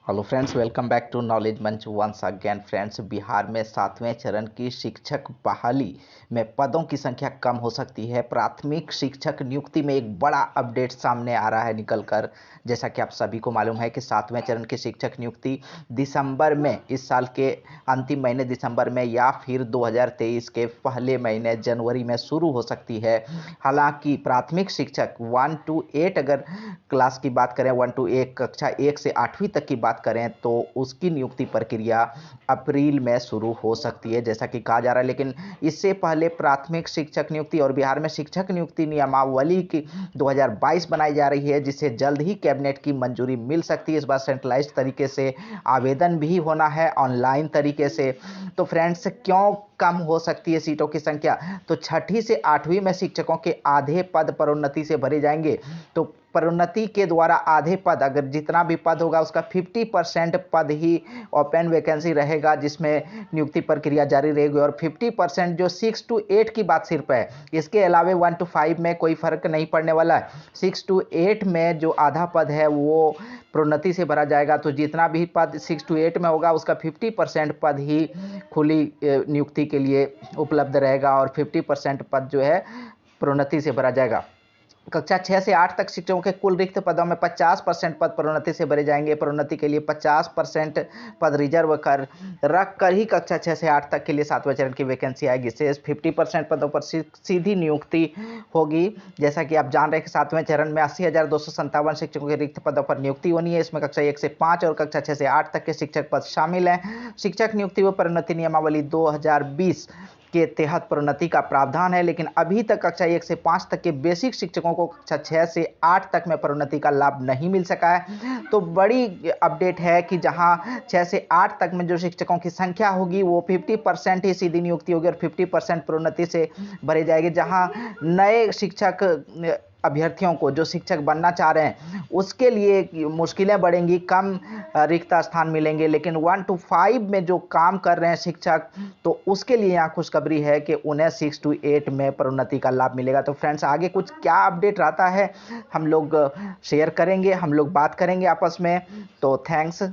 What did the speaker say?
Hello friends, welcome back to knowledge मंच once again. Friends, Bihar में 7वें चरण की शिक्षक बहाली में पदों की संख्या कम हो सकती है। प्राथमिक शिक्षक नियुक्ति में एक बड़ा अपडेट सामने आ रहा है निकल कर। जैसा कि आप सभी को मालूम है कि 7वें चरण की शिक्षक नियुक्ति दिसंबर में, इस साल के अंतिम महीने दिसंबर में या फिर 2023 के पहले महीने जनवरी में शुरू हो सकती है। हालांकि प्राथमिक शिक्षक 1 to 8 अगर क्लास की बात करें, 1 to 8 कक्षा 1 से 8वीं तक की बात करें तो उसकी नियुक्ति प्रक्रिया अप्रैल में शुरू हो सकती है, जैसा कि कहा जा रहा है। लेकिन इससे पहले प्राथमिक शिक्षक नियुक्ति और बिहार में शिक्षक नियुक्ति नियमावली की 2022 बनाई जा रही है, जिसे जल्द ही कैबिनेट की मंजूरी मिल सकती है। इस बार सेंट्रलाइज्ड तरीके से आवेदन भी होना है, ऑनलाइन तरीके से। तो फ्रेंड्स, क्यों कम हो सकती है सीटों की संख्या? तो 6ठी से 8वीं में शिक्षकों के आधे पद पदोन्नति से भरे जाएंगे। तो पदोन्नति के द्वारा आधे पद, अगर जितना भी पद होगा उसका 50% पद ही ओपन वैकेंसी रहेगा, जिसमें नियुक्ति प्रक्रिया जारी रहेगी। और 50% जो 6 to 8 की बात सिर्फ है, इसके अलावे 1 to 5 में कोई फर्क नहीं पड़ने वाला है। 6 to 8 में जो आधा पद है वो प्रोन्नति से भरा जाएगा। तो जितना भी पद 6 to 8 में होगा उसका 50% पद ही खुली नियुक्ति के लिए उपलब्ध रहेगा और 50% पद जो है प्रोन्नति से भरा जाएगा। कक्षा 6 से 8 तक शिक्षकों के कुल रिक्त पदों में 50% पद प्रोन्नति से भरे जाएंगे। प्रोन्नति के लिए 50% पद रिजर्व कर रख कर ही कक्षा 6 से 8 तक के लिए 7वें चरण की वैकेंसी आएगी। शेष 50% पदों पर सीधी नियुक्ति होगी। जैसा कि आप जान रहे हैं कि 7वें चरण में 80,257 शिक्षकों के रिक्त पदों पर नियुक्ति होनी है। इसमें कक्षा 1 से 5 और कक्षा 6 से 8 तक के शिक्षक पद शामिल हैं। शिक्षक नियुक्ति व प्रोन्नति नियमावली 2020 के तहत प्रोन्नति का प्रावधान है, लेकिन अभी तक कक्षा 1 से 5 तक के बेसिक शिक्षकों को कक्षा 6 से 8 तक में प्रोन्नति का लाभ नहीं मिल सका है। तो बड़ी अपडेट है कि जहां 6 से 8 तक में जो शिक्षकों की संख्या होगी वो 50% ही सीधी नियुक्ति होगी और 50% प्रोन्नति से भरी जाएगी। जहां नए शिक्षक अभ्यर्थियों को, जो शिक्षक बनना चाह रहे हैं, उसके लिए मुश्किलें बढ़ेंगी, कम रिक्त स्थान मिलेंगे। लेकिन 1 to 5 में जो काम कर रहे हैं शिक्षक, तो उसके लिए यहाँ खुशखबरी है कि उन्हें 6 to 8 में प्रोन्नति का लाभ मिलेगा। तो फ्रेंड्स, आगे कुछ क्या अपडेट रहता है हम लोग शेयर करेंगे, हम लोग बात करेंगे आपस में। तो थैंक्स।